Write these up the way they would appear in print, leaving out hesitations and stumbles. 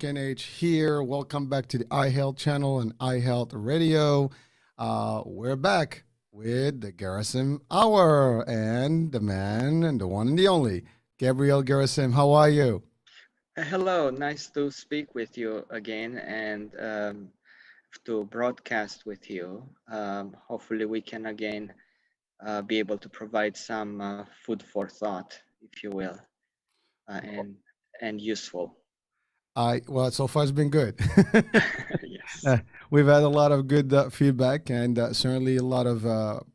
NH here. Welcome back to the iHealth channel and iHealth Radio. We're back with the Gherasim Hour and the man and the one and the only, Gabriel Gherasim. How are you? Hello, nice to speak with you again and to broadcast with you. Hopefully, we can again be able to provide some food for thought, if you will, uh, and and useful. Well, so far it's been good. Yes, Uh, we've had a lot of good feedback and certainly a lot of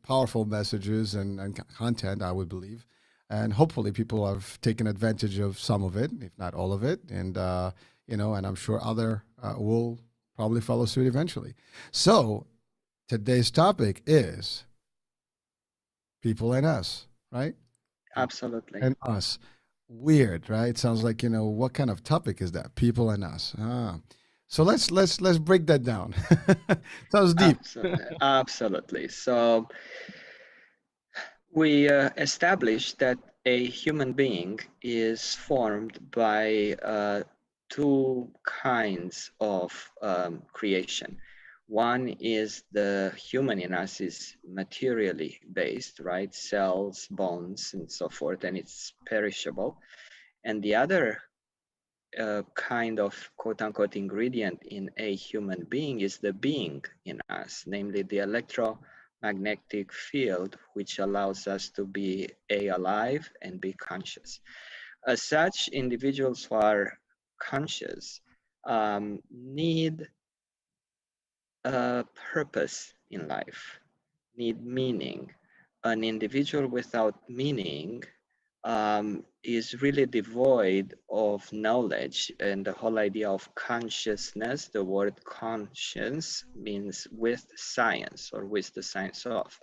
powerful messages and content, I would believe. And hopefully people have taken advantage of some of it, if not all of it. And I'm sure other will probably follow suit eventually. So today's topic is people and us, right? People absolutely. and us. Weird, right? Sounds like, what kind of topic is that? People and us. So let's break that down. Sounds deep. Absolutely. So we established that a human being is formed by two kinds of creation. One is the human in us is materially based, right? Cells, bones, and so forth, and it's perishable. And the other kind of quote unquote ingredient in a human being is the being in us, namely the electromagnetic field, which allows us to be A, alive and be conscious. As such, individuals who are conscious need a purpose in life, need meaning. An individual without meaning is really devoid of knowledge. And the whole idea of consciousness, the word conscience means with science or with the science of.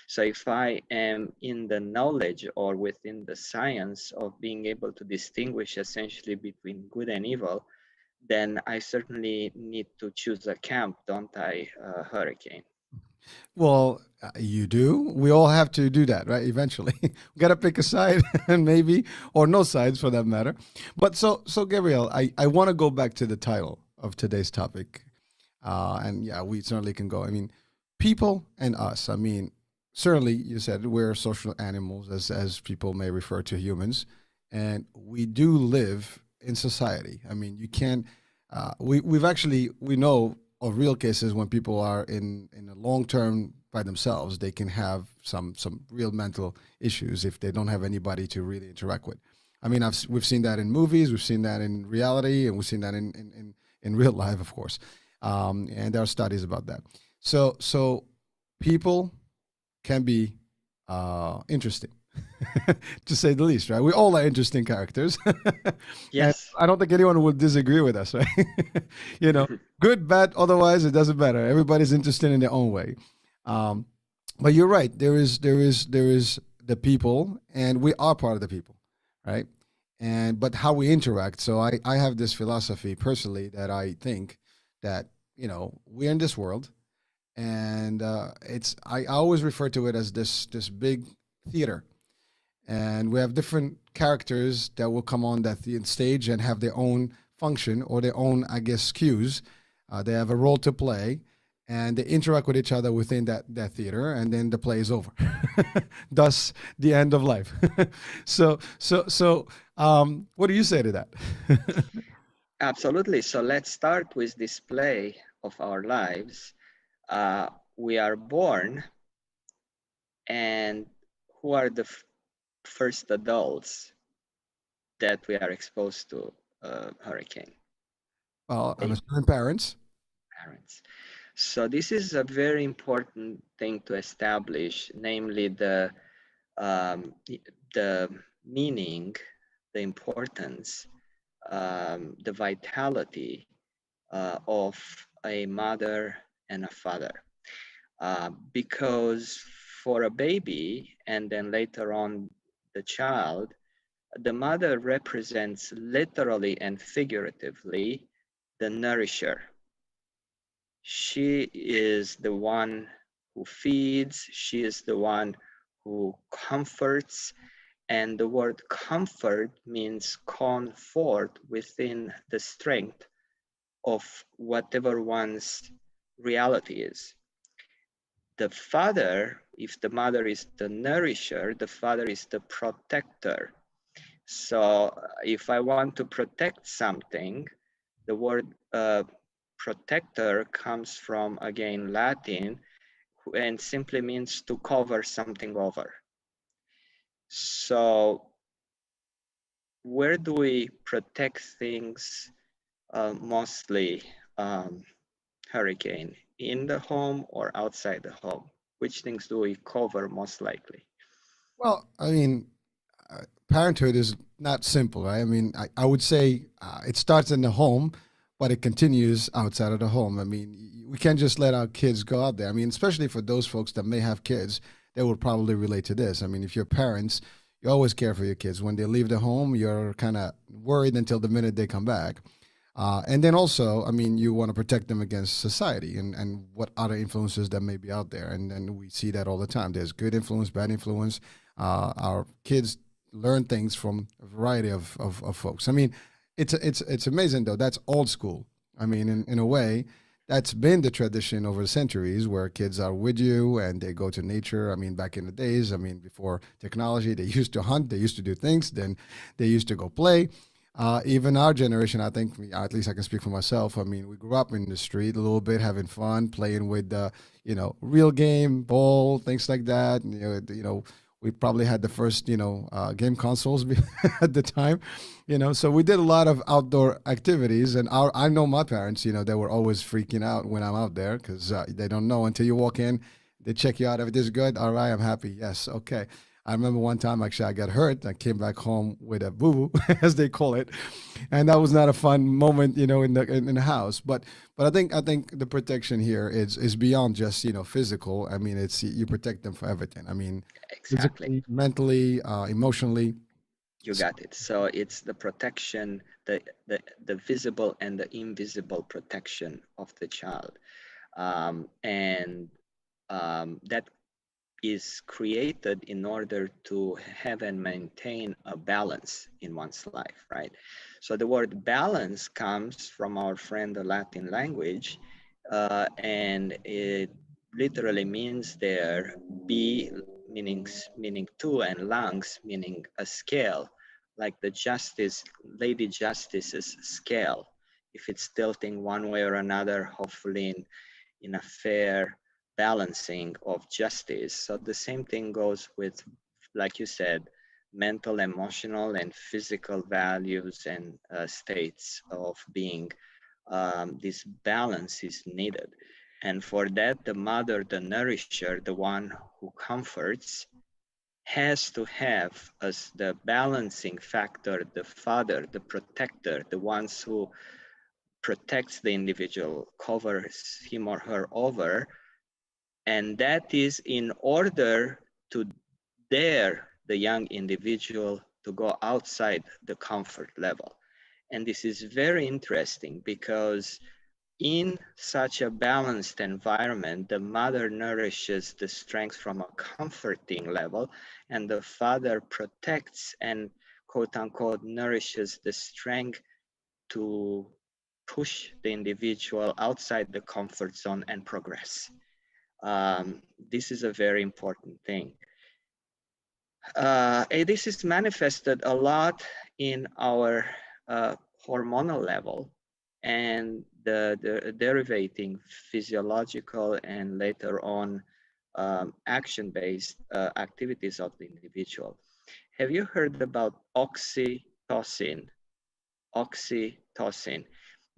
So if I am in the knowledge or within the science of being able to distinguish essentially between good and evil, then I certainly need to choose a camp, don't I, Hurricane? Well, you do. We all have to do that, right? Eventually, we got to pick a side, and maybe or no sides for that matter. But so Gabriel, I want to go back to the title of today's topic, and yeah, we certainly can go. I mean, people and us. I mean, certainly you said we're social animals, as people may refer to humans, and we do live in society. I mean, you can't. We know of real cases when people are in a long term by themselves, they can have some real mental issues if they don't have anybody to really interact with. I mean, we've seen that in movies, we've seen that in reality, and we've seen that in real life, of course. And there are studies about that. So people can be interesting, to say the least, right? We all are interesting characters, and Yes. I don't think anyone would disagree with us, right? you know, good, bad, otherwise it doesn't matter. Everybody's interested in their own way. Um, but you're right. There is the people, and we are part of the people, right? And but how we interact. So I have this philosophy personally that I think that we're in this world, and I always refer to it as this big theater, and we have different characters that will come on that stage and have their own function or their own, I guess, cues. They have a role to play, and they interact with each other within that theater, and then the play is over. Thus, the end of life. What do you say to that? Absolutely. So let's start with display of our lives. Uh, we are born, and who are the first adults that we are exposed to? Hurricane, Well, I'm baby assuming parents. parents. So this is a very important thing to establish, namely um, the meaning, the importance, the vitality of a mother and a father. Because for a baby and then later on the child, the mother represents literally and figuratively the nourisher. She is the one who feeds, she is the one who comforts, and the word comfort means comfort within the strength. of whatever one's reality is. The father, if the mother is the nourisher, the father is the protector. So if I want to protect something, the word protector comes from, again, Latin, and simply means to cover something over. So where do we protect things mostly, Hurricane? In the home or outside the home? Which things do we cover most likely? Well, I mean, parenthood is not simple, right? I mean, I would say it starts in the home, but it continues outside of the home. I mean, we can't just let our kids go out there. I mean, especially for those folks that may have kids, they will probably relate to this. I mean, if you're parents, you always care for your kids. When they leave the home, you're kind of worried until the minute they come back. And then also, I mean, you want to protect them against society and what other influences that may be out there. And we see that all the time. There's good influence, bad influence. Our kids learn things from a variety of folks. I mean, it's amazing though. That's old school. I mean, in a way, that's been the tradition over the centuries where kids are with you and they go to nature. I mean, back in the days, I mean, before technology, they used to hunt, they used to do things, then they used to go play. Even our generation, I think, at least I can speak for myself. I mean, we grew up in the street a little bit, having fun, playing with real game, ball, things like that. And, we probably had the first, game consoles at the time, So we did a lot of outdoor activities, and I know my parents, they were always freaking out when I'm out there because they don't know until you walk in. They check you out. Everything's good. All right, I'm happy. Yes, okay. I remember one time actually I got hurt. I came back home with a boo boo, as they call it, and that was not a fun moment, in the house. But I think the protection here is beyond just physical. I mean, it's you protect them for everything. I mean, Exactly. physically, mentally, emotionally. You got it. So it's the protection, the visible and the invisible protection of the child. And that is created in order to have and maintain a balance in one's life, right? So the word balance comes from our friend, the Latin language, and it literally means there be meaning two, and lungs meaning a scale, like the justice, Lady Justice's scale. If it's tilting one way or another, hopefully in a fair balancing of justice. So the same thing goes with, like you said, mental, emotional, and physical values and states of being. This balance is needed. And for that, the mother, the nourisher, the one who comforts, has to have as the balancing factor the father, the protector, the ones who protects the individual, covers him or her over, and that is in order to dare the young individual to go outside the comfort level. And this is very interesting because in such a balanced environment, the mother nourishes the strength from a comforting level, and the father protects and quote unquote nourishes the strength to push the individual outside the comfort zone and progress. This is a very important thing. This is manifested a lot in our hormonal level and the derivating physiological and later on action-based activities of the individual. Have you heard about oxytocin? Oxytocin.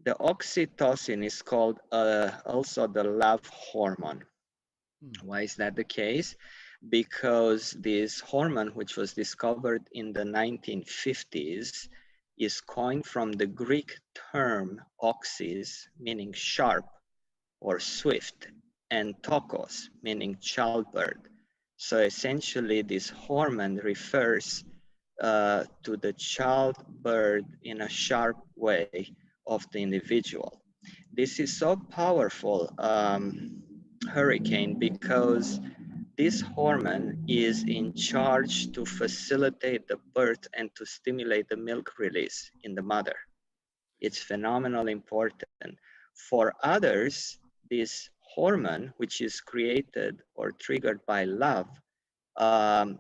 The oxytocin is called also the love hormone. Hmm. Why is that the case? Because this hormone, which was discovered in the 1950s, is coined from the Greek term oxys, meaning sharp or swift, and tokos, meaning childbirth. So essentially, this hormone refers to the childbirth in a sharp way of the individual. This is so powerful, Hurricane, because this hormone is in charge to facilitate the birth and to stimulate the milk release in the mother. It's phenomenally important. For others, this hormone, which is created or triggered by love, um,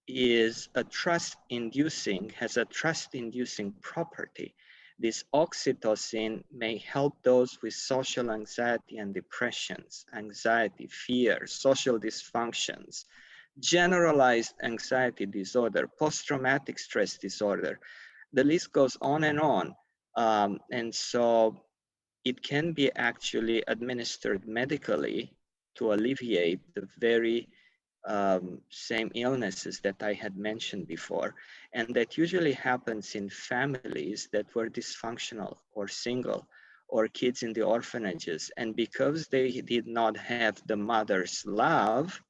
is a trust inducing, has a trust inducing property. This oxytocin may help those with social anxiety and depressions, anxiety, fear, social dysfunctions, generalized anxiety disorder, post-traumatic stress disorder. The list goes on and on. And so it can be actually administered medically to alleviate the very same illnesses that I had mentioned before. And that usually happens in families that were dysfunctional or single or kids in the orphanages. And because they did not have the mother's love,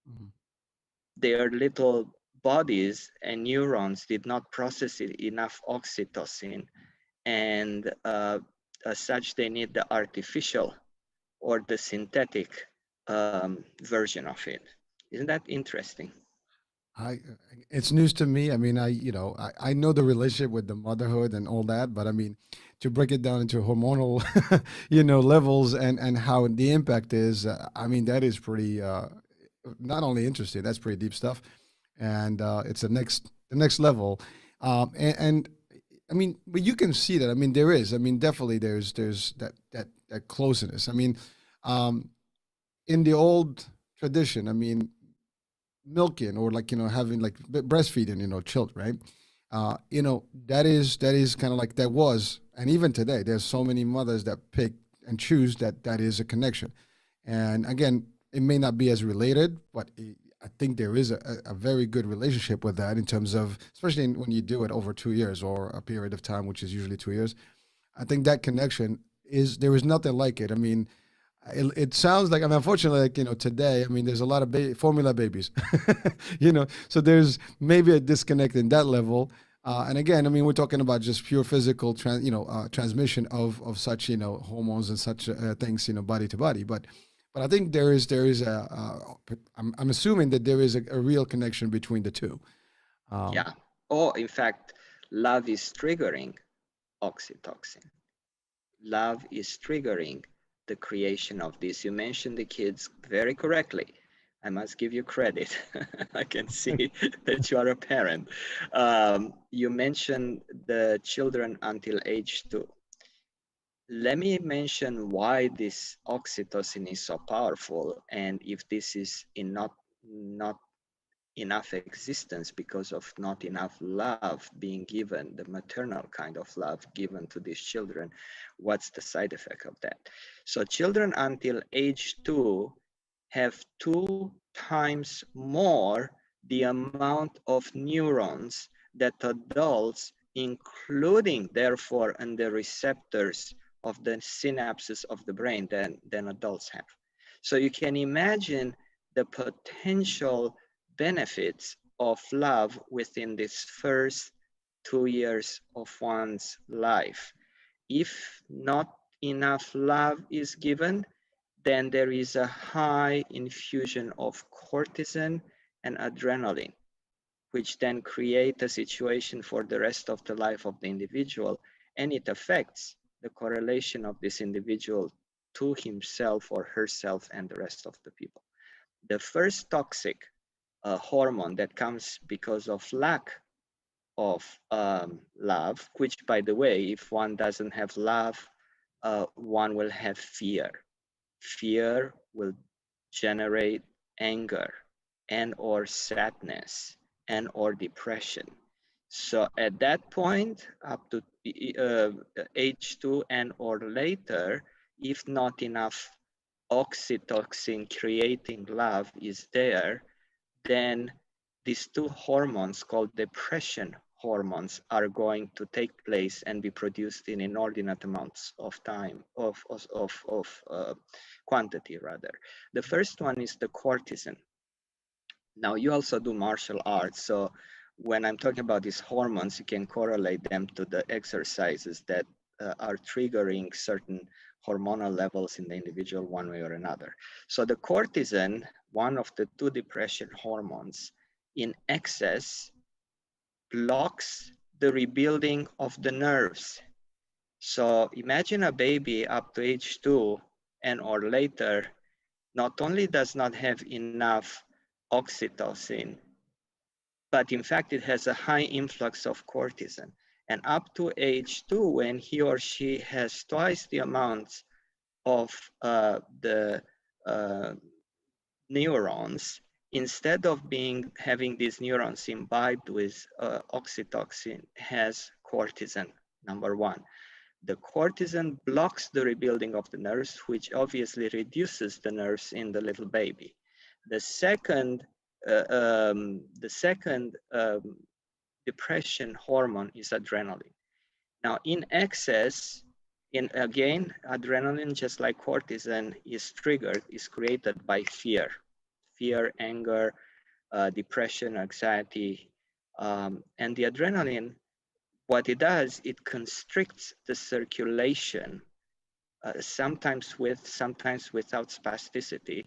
Mhm. their little bodies and neurons did not process enough oxytocin. And as such, they need the artificial or the synthetic version of it. Isn't that interesting? I it's news to me. I mean, I know the relationship with the motherhood and all that, but I mean, to break it down into hormonal, levels and how the impact is, I mean, that is pretty not only interesting, that's pretty deep stuff, and it's the next level, and I mean, but you can see that. I mean, there is. I mean, definitely there's that closeness. I mean, um, in the old tradition, I mean, milking or like having like breastfeeding children, right? That is kind of like that was, and even today there's so many mothers that pick and choose that is a connection. And again, it may not be as related, but I think there is a very good relationship with that in terms of, especially when you do it over 2 years or a period of time, which is usually 2 years. I think that connection is, there is nothing like it. I mean, it sounds like, I mean, unfortunately, like, today, I mean, there's a lot of formula babies, so there's maybe a disconnect in that level. And again, I mean, we're talking about just pure physical, transmission of such, hormones and such things, body to body. But I think there is I'm assuming that there is a real connection between the two. Um, Yeah. Or in fact, love is triggering oxytocin. Love is triggering the creation of this. You mentioned the kids very correctly. I must give you credit. I can see that you are a parent. You mentioned the children until age 2. Let me mention why this oxytocin is so powerful, and if this is in not enough existence because of not enough love being given, the maternal kind of love given to these children, what's the side effect of that? So children until age 2 have 2 times more the amount of neurons that adults, including therefore and the receptors of the synapses of the brain than adults have. So you can imagine the potential benefits of love within this first 2 years of one's life. If not enough love is given, then there is a high infusion of cortisol and adrenaline, which then create a situation for the rest of the life of the individual, and it affects the correlation of this individual to himself or herself and the rest of the people. The first toxic hormone that comes because of lack of love, which, by the way, if one doesn't have love, one will have fear. Fear will generate anger and or sadness and or depression. So at that point, up to age 2 and or later, if not enough oxytocin creating love is there, then these 2 hormones called depression hormones are going to take place and be produced in inordinate amounts of time, of quantity rather. The first one is the cortisol. Now you also do martial arts, so when I'm talking about these hormones, you can correlate them to the exercises that are triggering certain hormonal levels in the individual one way or another. So the cortisol, one of the 2 depression hormones, in excess blocks the rebuilding of the nerves. So imagine a baby up to age 2 and or later not only does not have enough oxytocin, but in fact it has a high influx of cortisol. And up to age 2, when he or she has twice the amount of the uh, neurons, instead of having these neurons imbibed with oxytocin, has cortisol, number one. The cortisol blocks the rebuilding of the nerves, which obviously reduces the nerves in the little baby. The second, depression hormone is adrenaline. Now, in excess, adrenaline, just like cortisol, is created by fear, anger, depression, anxiety, and the adrenaline. What it does, it constricts the circulation, sometimes without spasticity,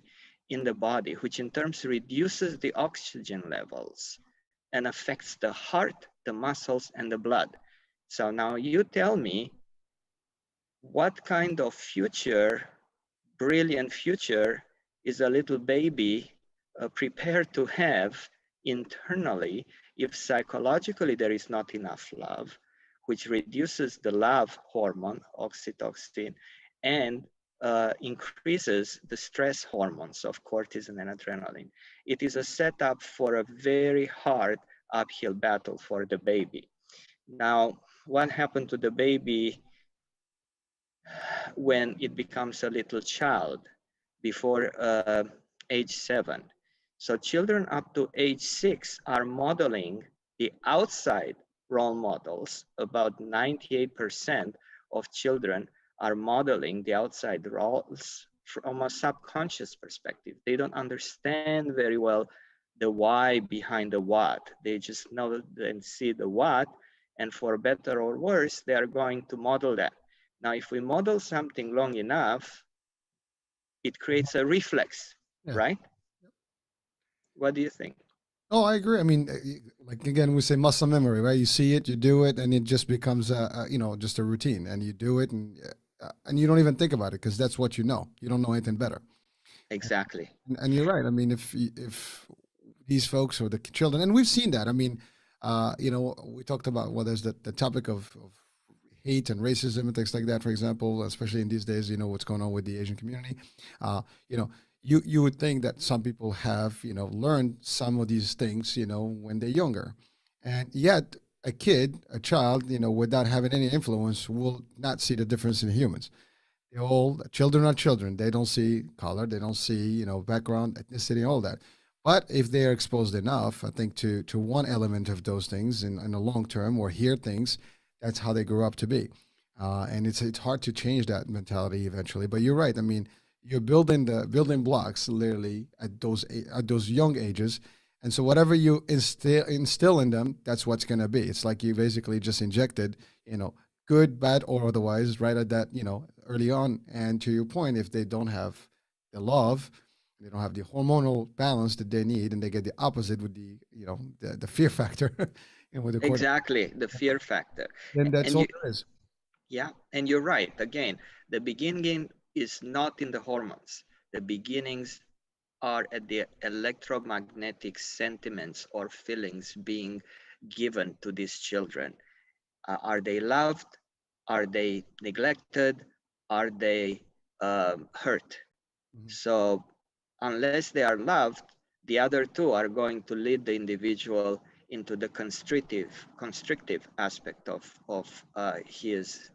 in the body, which in turns reduces the oxygen levels and affects the heart, the muscles, and the blood. So now you tell me what kind of future, brilliant future, is a little baby prepared to have internally if psychologically there is not enough love, which reduces the love hormone, oxytocin, and increases the stress hormones of cortisol and adrenaline. It is a setup for a very hard uphill battle for the baby. Now, what happened to the baby when it becomes a little child before age 7? So children up to age 6 are modeling the outside role models. About 98% of children are modeling the outside roles from a subconscious perspective. They don't understand very well the why behind the what. They just know and see the what, and for better or worse, they are going to model that. Now, if we model something long enough, it creates a reflex, Yeah. right? What do you think? Oh, I agree. I mean, like again, we say muscle memory, right? You see it, you do it, and it just becomes just a routine, and you do it, and you don't even think about it because that's what you know. You don't know anything better. Exactly. And you're right. I mean, if these folks or the children, and we've seen that. I mean, we talked about there's the topic of hate and racism and things like that. For example, especially in these days, what's going on with the Asian community. Uh, you know, you would think that some people have learned some of these things when they're younger, and yet a child, without having any influence, will not see the difference in humans. They all children are children. They don't see color. They don't see background, ethnicity, all that. But if they are exposed enough, I think to one element of those things in the long term, or hear things, that's how they grow up to be. And it's hard to change that mentality eventually. But you're right. I mean, you're building the building blocks literally at those young ages, and so whatever you instill in them, that's what's going to be. It's like you basically just injected, good, bad, or otherwise, right at that, early on. And to your point, if they don't have the love, they don't have the hormonal balance that they need, and they get the opposite with the fear factor, and with the cortisol, Exactly, the fear factor. then that's And all you, there is. yeah, and you're right. Again, the beginning is not in the hormones. The beginnings are at the electromagnetic sentiments or feelings being given to these children. Are they loved? Are they neglected? Are they hurt? Mhm. So unless they are loved, the other two are going to lead the individual into the constrictive aspect of his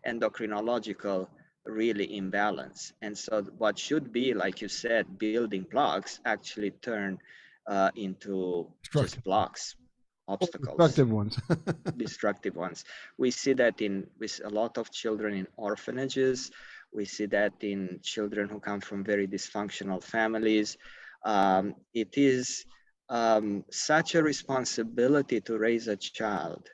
endocrinological really imbalance. And so what should be, like you said, building blocks actually turn into just Destructive, blocks, or obstacles, destructive ones. destructive ones. We see that in with a lot of children in orphanages. We see that in children who come from very dysfunctional families. It is such a responsibility to raise a child.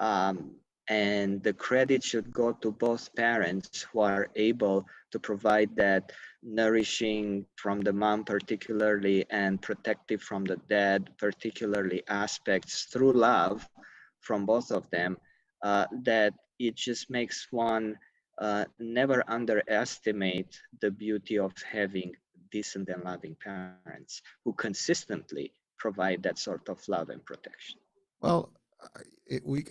Um, and the credit should go to both parents who are able to provide that nourishing from the mom particularly and protective from the dad particularly aspects through love from both of them, that it just makes one never underestimate the beauty of having decent and loving parents who consistently provide that sort of love and protection. Well,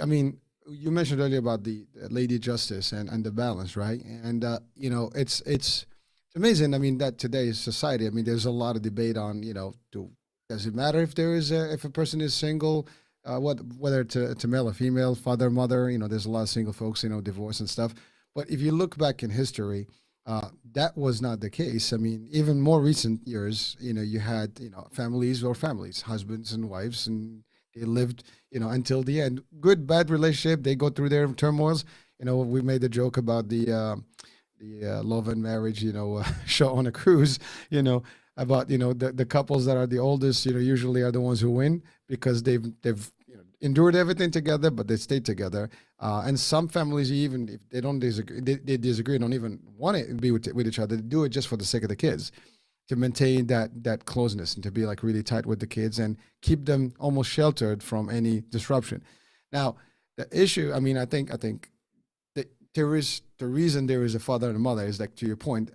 I mean, you mentioned earlier about the Lady Justice and the balance, right? And it's amazing. I mean, that today's society. I mean, there's a lot of debate on, does it matter if if a person is single, whether it's a male or female, father, mother. There's a lot of single folks, divorce and stuff. But if you look back in history, that was not the case. I mean, even more recent years, you had families, husbands and wives, and they lived, until the end. Good, bad relationship. They go through their turmoils. We made the joke about the Love and Marriage, show on a cruise. You know, about the couples that are the oldest. Usually are the ones who win because they've endured everything together, but they stayed together. And some families, even if they don't disagree, they disagree, don't even want to be with each other. They do it just for the sake of the kids, to maintain that closeness and to be like really tight with the kids and keep them almost sheltered from any disruption. Now, the issue, I mean, I think that there is the reason there is a father and a mother is like, to your point,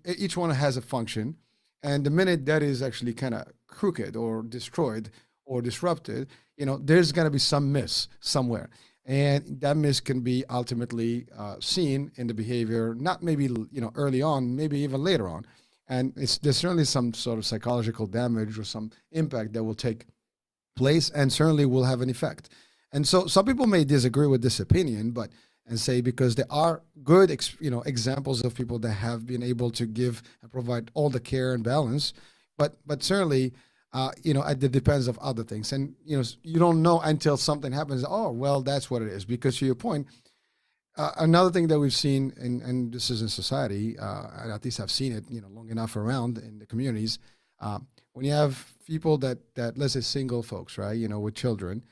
each one has a function, and the minute that is actually kind of crooked or destroyed or disrupted, there's going to be some miss somewhere. And that miss can be ultimately seen in the behavior, not maybe early on, maybe even later on. And there's certainly some sort of psychological damage or some impact that will take place and certainly will have an effect. And so some people may disagree with this opinion, but and say because there are good examples of people that have been able to give and provide all the care and balance, but certainly it depends of other things, and you don't know until something happens. Oh well, that's what it is. Because to your point, another thing that we've seen, and this is in society, and at least I've seen it, long enough around in the communities, uh, when you have people that let's say single folks, right, with children,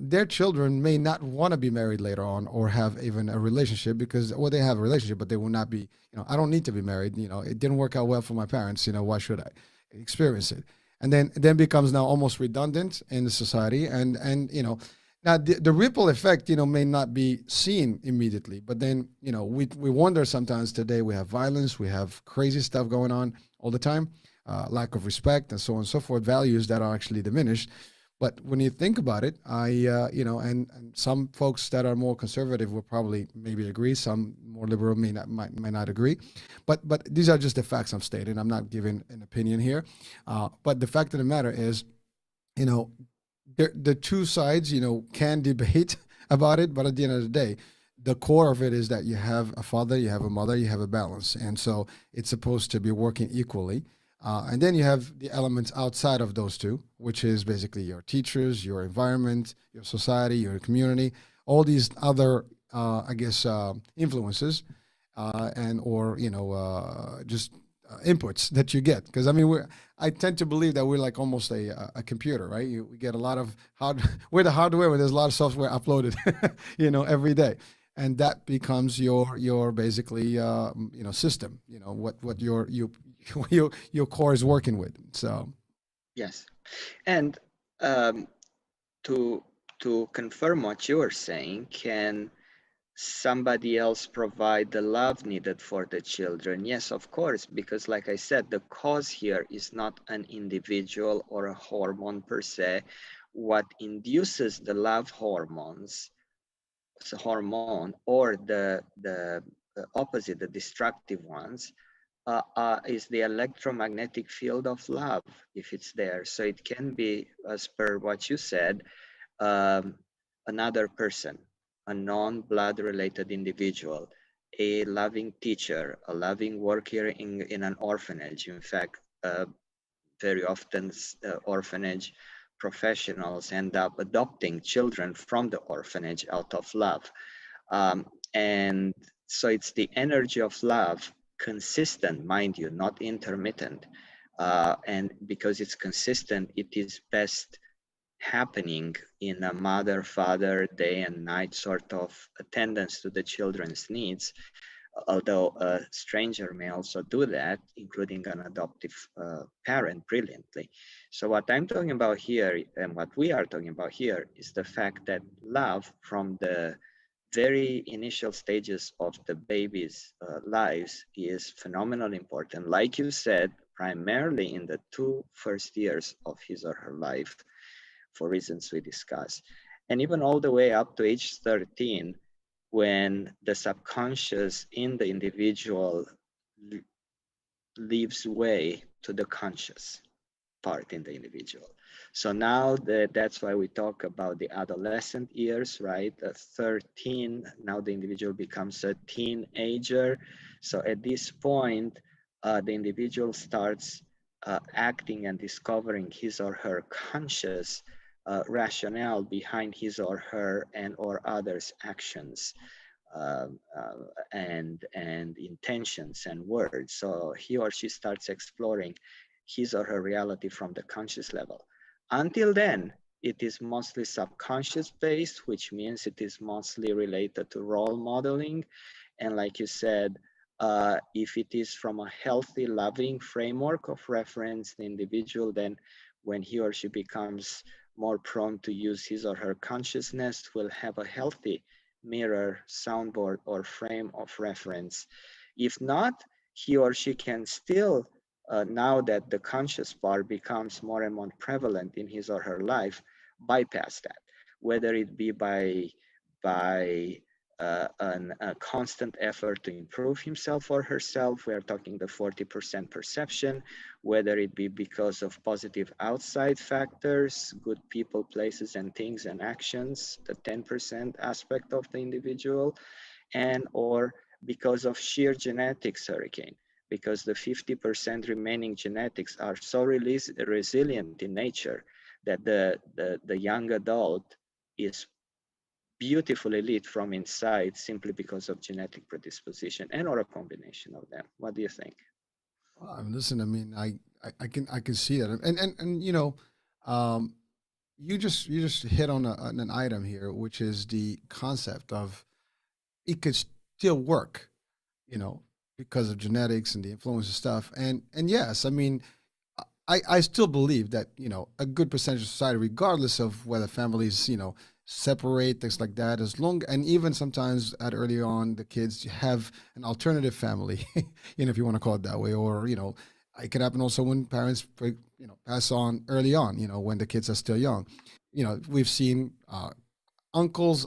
their children may not want to be married later on or have even a relationship because, well, they have a relationship, but they will not be, I don't need to be married. It didn't work out well for my parents. Why should I experience it? And then becomes now almost redundant in the society, and now the ripple effect, may not be seen immediately, but then we wonder sometimes. Today we have violence, we have crazy stuff going on all the time, lack of respect, and so on and so forth. Values that are actually diminished. But when you think about it, and some folks that are more conservative will probably maybe agree. Some more liberal may not agree, but these are just the facts I'm stating. I'm not giving an opinion here. But the fact of the matter is, you know, the two sides, can debate about it, but at the end of the day, the core of it is that you have a father, you have a mother, you have a balance, and so it's supposed to be working equally. And then you have the elements outside of those two, which is basically your teachers, your environment, your society, your community, all these other, I guess, influences, and or just inputs that you get. Because I mean, I tend to believe that we're like almost a computer, right? We get a lot of we're the hardware, where there's a lot of software uploaded, every day, and that becomes your basically system. What your core is working with. So Yes. And um, to to confirm what you are saying, can somebody else provide the love needed for the children? Yes, of course, because like I said, the cause here is not an individual or a hormone per se. What induces the love hormones, the hormone, or the opposite, the destructive ones, is the electromagnetic field of love, if it's there. So it can be, as per what you said, um, another person, a non-blood related individual, a loving teacher, a loving worker in an orphanage. In fact, very often orphanage professionals end up adopting children from the orphanage out of love. And so it's the energy of love, consistent, mind you, not intermittent. And because it's consistent, it is best happening in a mother father day and night sort of attendance to the children's needs, although a stranger may also do that, including an adoptive parent brilliantly. So what I'm talking about here, and what we are talking about here, is the fact that love from the very initial stages of the baby's lives is phenomenally important. Like you said, primarily in the 2 first years of his or her life, for reasons we discussed, and even all the way up to age 13, when the subconscious in the individual leaves way to the conscious part in the individual. So now that's why we talk about the adolescent years, right? 13, now the individual becomes a teenager. So at this point, the individual starts acting and discovering his or her conscious rationale behind his or her and or others' actions, and intentions and words. So he or she starts exploring his or her reality from the conscious level. Until then, it is mostly subconscious based, which means it is mostly related to role modeling. And like you said, if it is from a healthy, loving framework of reference, the individual then, when he or she becomes more prone to use his or her consciousness, will have a healthy mirror, soundboard, or frame of reference. If not, he or she can still, now that the conscious part becomes more and more prevalent in his or her life, bypass that, whether it be by a constant effort to improve himself or herself. We are talking the 40% perception, whether it be because of positive outside factors, good people, places, and things and actions, the 10% aspect of the individual, and or because of sheer genetics hurricane, because the 50% remaining genetics are so resilient in nature that the young adult is beautifully lit from inside simply because of genetic predisposition and or a combination of them. What do you think? Listen, I mean, I can see that, and um, you just hit on an item here, which is the concept of it could still work, you know, because of genetics and the influence of stuff. And yes, I mean, I still believe that, a good percentage of society, regardless of whether families, separate, things like that, as long, and even sometimes at early on, the kids have an alternative family, if you want to call it that way, or, it can happen also when parents, pass on early on, when the kids are still young. We've seen uncles,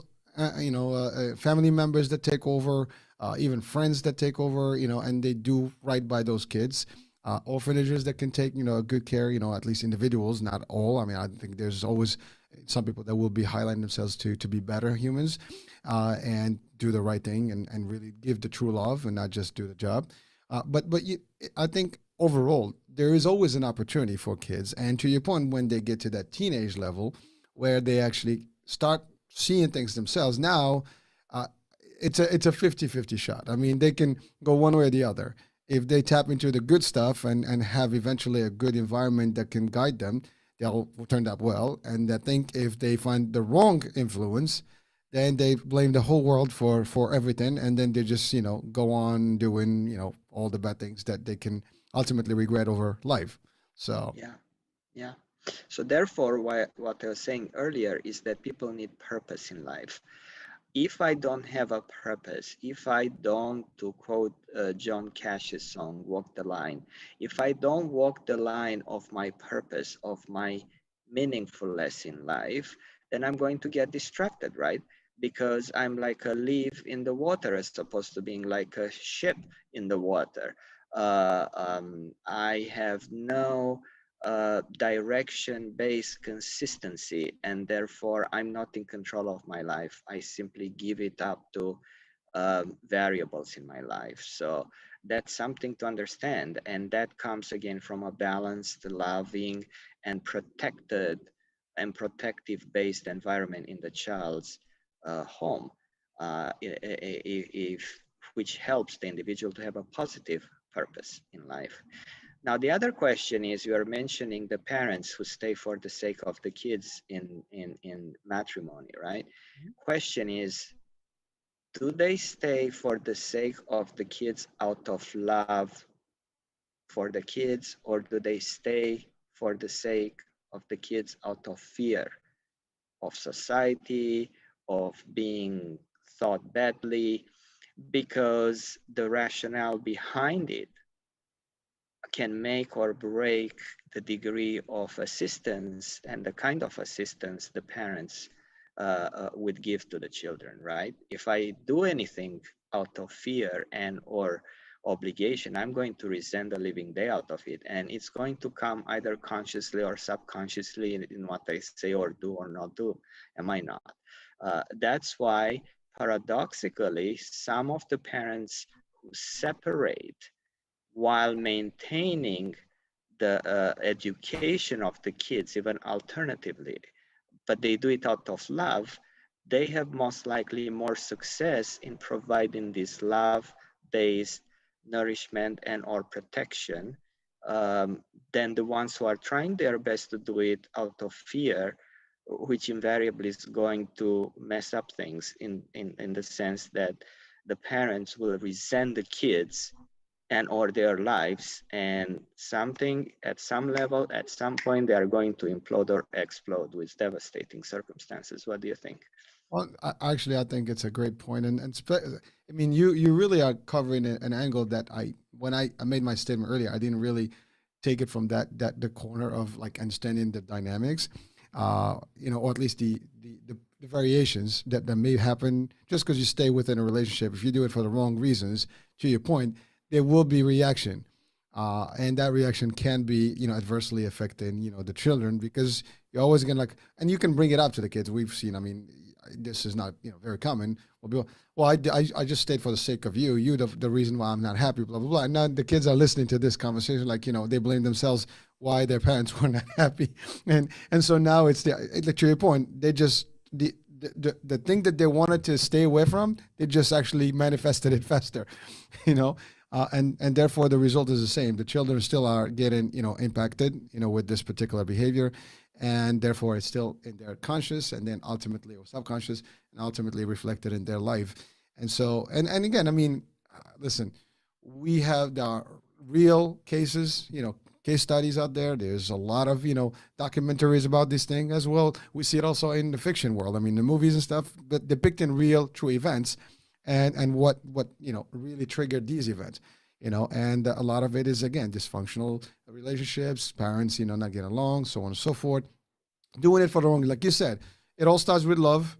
family members that take over, even friends that take over, and they do right by those kids. Orphanages that can take, good care, at least individuals, not all. I mean, I think there's always some people that will be highlighting themselves to be better humans, and do the right thing, and really give the true love and not just do the job. But I think overall there is always an opportunity for kids, and to your point, when they get to that teenage level, where they actually start seeing things themselves. Now, uh, it's a 50-50 shot. I mean, they can go one way or the other. If they tap into the good stuff and have eventually a good environment that can guide them, they'll turn out well. And I think if they find the wrong influence, then they blame the whole world for everything, and then they just go on doing all the bad things that they can ultimately regret over life. So Yeah, yeah. So therefore, what I was saying earlier is that people need purpose in life. If I don't have a purpose, if I don't, to quote John Cash's song, walk the line, if I don't walk the line of my purpose, of my meaningfulness in life, then I'm going to get distracted, right? Because I'm like a leaf in the water as opposed to being like a ship in the water. I have no direction-based consistency, and therefore I'm not in control of my life. I simply give it up to variables in my life. So that's something to understand, and that comes again from a balanced, loving, and protective-based environment in the child's home, if which helps the individual to have a positive purpose in life. Now, the other question is, you are mentioning the parents who stay for the sake of the kids in matrimony, right? Question is, do they stay for the sake of the kids out of love for the kids, or do they stay for the sake of the kids out of fear of society, of being thought badly, because the rationale behind it can make or break the degree of assistance and the kind of assistance the parents would give to the children, right? If I do anything out of fear and or obligation, I'm going to resent the living day out of it, and it's going to come either consciously or subconsciously in what I say or do or not do. Am I not? That's why paradoxically some of the parents who separate while maintaining the education of the kids, even alternatively, but they do it out of love, they have most likely more success in providing this love-based nourishment and or protection than the ones who are trying their best to do it out of fear, which invariably is going to mess up things in the sense that the parents will resent the kids and or their lives, and something at some level at some point they are going to implode or explode with devastating circumstances. What do you think? Well, actually, I think it's a great point, I mean, you really are covering an angle that when I made my statement earlier, I didn't really take it from that the corner of like understanding the dynamics, or at least the variations that may happen just because you stay within a relationship. If you do it for the wrong reasons, to your point, there will be reaction, and that reaction can be adversely affecting the children because you're always gonna like, and you can bring it up to the kids. We've seen, I mean, this is not very common. Well, people, well, I just stayed for the sake of you. You the reason why I'm not happy. Blah blah blah. And now the kids are listening to this conversation, like they blame themselves why their parents were not happy, and so now it's like to your point, they just the thing that they wanted to stay away from, they just actually manifested it faster, you know. And therefore the result is the same. The children still are getting impacted with this particular behavior, and therefore it's still in their conscious and then ultimately or subconscious and ultimately reflected in their life. And so and again, I mean, listen, we have the real cases, case studies out there. There's a lot of documentaries about this thing as well. We see it also in the fiction world. I mean, the movies and stuff that depicting real true events, and what really triggered these events. And a lot of it is again dysfunctional relationships, parents not getting along, so on and so forth, doing it for the wrong, like you said. It all starts with love,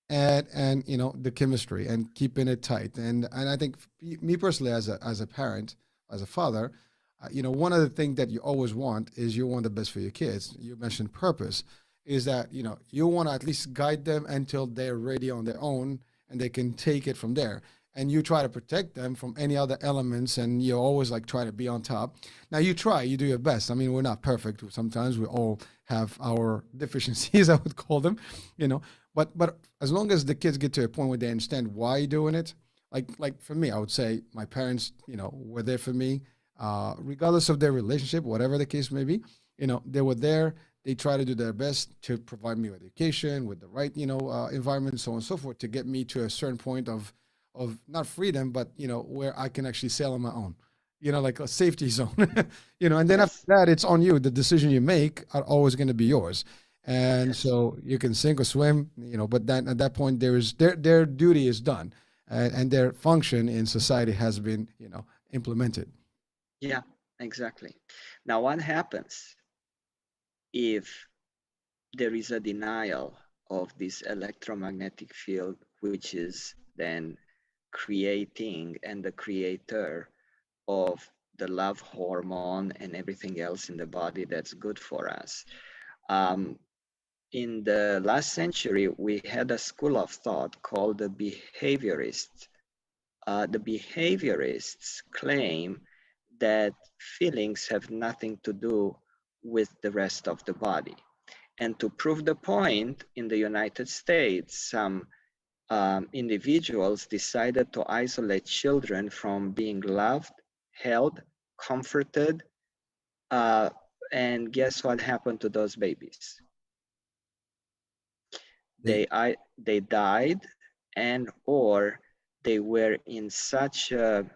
and the chemistry and keeping it tight. And I think me personally, as a parent, as a father, one of the things that you always want is you want the best for your kids. You mentioned purpose, is that you want to at least guide them until they're ready on their own and they can take it from there. And you try to protect them from any other elements, and you always like try to be on top. Now you try, you do your best. I mean, we're not perfect. Sometimes we all have our deficiencies, I would call them, you know. But as long as the kids get to a point where they understand why you're doing it, like for me, I would say my parents, were there for me, regardless of their relationship, whatever the case may be. They were there. They try to do their best to provide me with education, with the right, environment, so on and so forth, to get me to a certain point of not freedom, but where I can actually sail on my own, like a safety zone, and then after Yes. that, it's on you. The decision you make are always going to be yours. And Yes. so you can sink or swim, but then at that point, their duty is done, and their function in society has been, implemented. Yeah, exactly. Now, what happens if there is a denial of this electromagnetic field, which is then creating and the creator of the love hormone and everything else in the body that's good for us? Um, in the last century, we had a school of thought called the behaviorists. The behaviorists claim that feelings have nothing to do with the rest of the body. And to prove the point, in the United States, some individuals decided to isolate children from being loved, held, comforted, uh, and guess what happened to those babies? They They died, and or they were in such a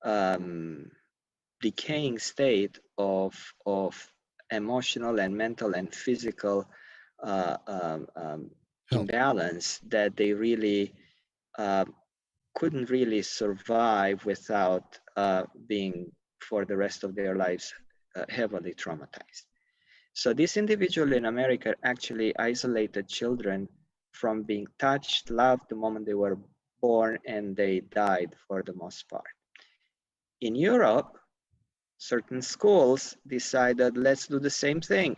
um, decaying state of emotional and mental and physical uh, um, um, help. imbalance that they really uh, couldn't really survive without being, for the rest of their lives, heavily traumatized. So this individual in America actually isolated children from being touched, loved the moment they were born, and they died for the most part. In Europe, certain schools decided, let's do the same thing,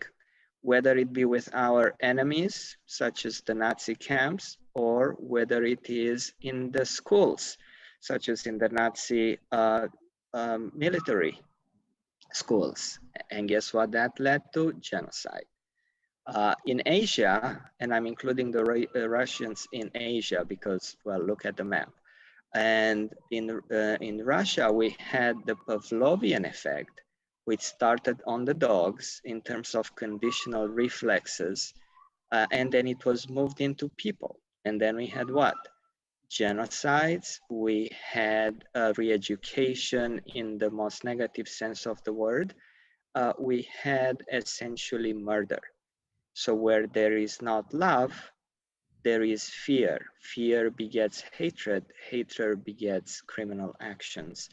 whether it be with our enemies, such as the Nazi camps, or whether it is in the schools, such as in the Nazi military schools. And guess what that led to? Genocide. In Asia, and I'm including the Russians in Asia because, well, look at the map. And in Russia, we had the Pavlovian effect, which started on the dogs in terms of conditional reflexes, and then it was moved into people. And then we had what? Genocides. We had re-education in the most negative sense of the word. We had essentially murder. So where there is not love, there is fear. Fear begets hatred. Hatred begets criminal actions.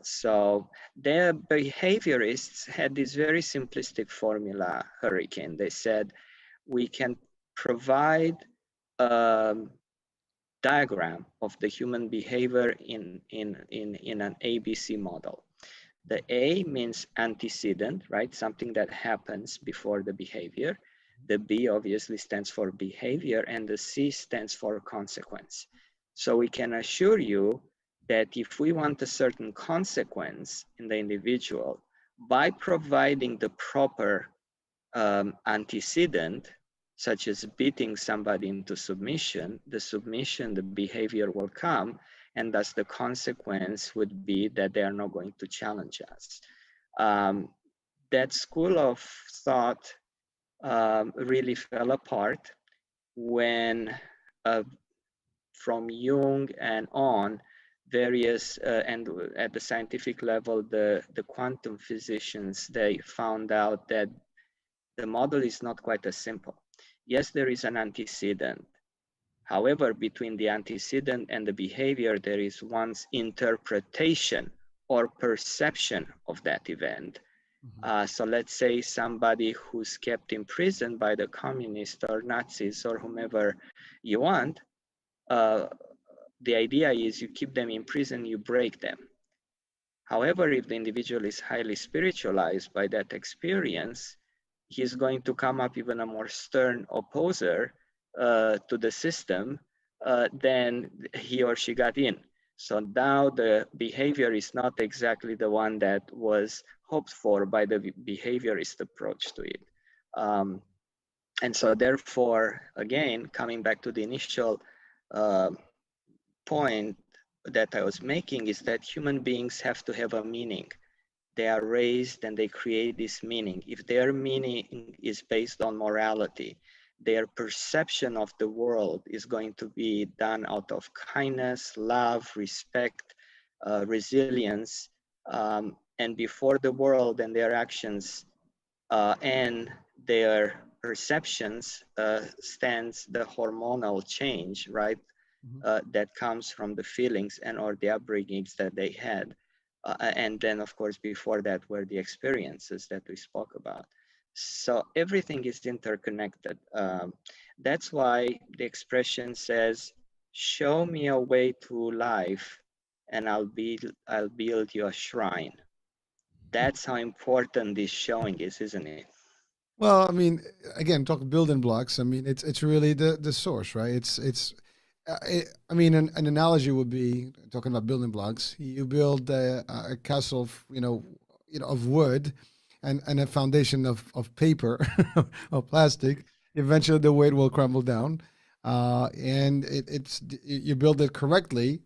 So their behaviorists had this very simplistic formula, Hurricane. They said, we can provide a diagram of the human behavior in an ABC model. The A means antecedent, right? Something that happens before the behavior. The B obviously stands for behavior, and the C stands for consequence. So we can assure you that if we want a certain consequence in the individual, by providing the proper antecedent, such as beating somebody into submission, the behavior will come, and thus the consequence would be that they are not going to challenge us. That school of thought really fell apart when, from Jung and on, various, and at the scientific level, the quantum physicians, they found out that the model is not quite as simple. Yes, there is an antecedent. However, between the antecedent and the behavior, there is one's interpretation or perception of that event. So let's say somebody who's kept in prison by the communists or Nazis or whomever you want, the idea is you keep them in prison, you break them. However, if the individual is highly spiritualized by that experience, he's going to come up even a more stern opposer to the system than he or she got in. So now the behavior is not exactly the one that was hoped for by the behaviorist approach to it. And so therefore, again, coming back to the initial point that I was making, is that human beings have to have a meaning. They are raised and they create this meaning. If their meaning is based on morality, their perception of the world is going to be done out of kindness, love, respect, resilience, and before the world and their actions and their perceptions stands the hormonal change, right? That comes from the feelings and or the upbringings that they had. And then, of course, before that were the experiences that we spoke about. So everything is interconnected. That's why the expression says, show me a way to life and I'll build you a shrine. That's how important this showing is, isn't it? Well, I mean, again, talk building blocks. I mean, it's really the source, right? I mean, an analogy would be talking about building blocks. You build a castle, of wood, and a foundation of paper or plastic. Eventually, the weight will crumble down, and it's you build it correctly.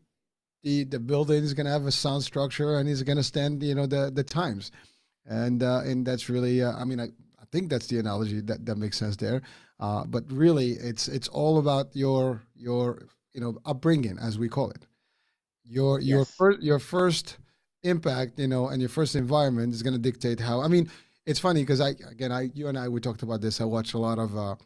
The building is going to have a sound structure, and it's going to stand, the times, and that's really, I mean, I think that's the analogy that makes sense there. But really, it's all about your upbringing, as we call it. Yes. Your first impact, and your first environment is going to dictate how. I mean, it's funny because I again, I you and I we talked about this. I watch a lot of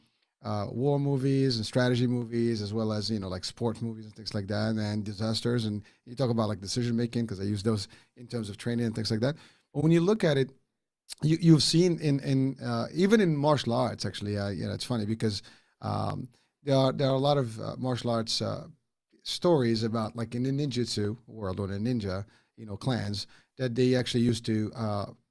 war movies and strategy movies, as well as like sport movies and things like that, and disasters. And you talk about like decision making because I use those in terms of training and things like that. But when you look at it, you've seen in even in martial arts actually. It's funny because um, there are a lot of martial arts stories about like in the ninjutsu world or the ninja clans that they actually used to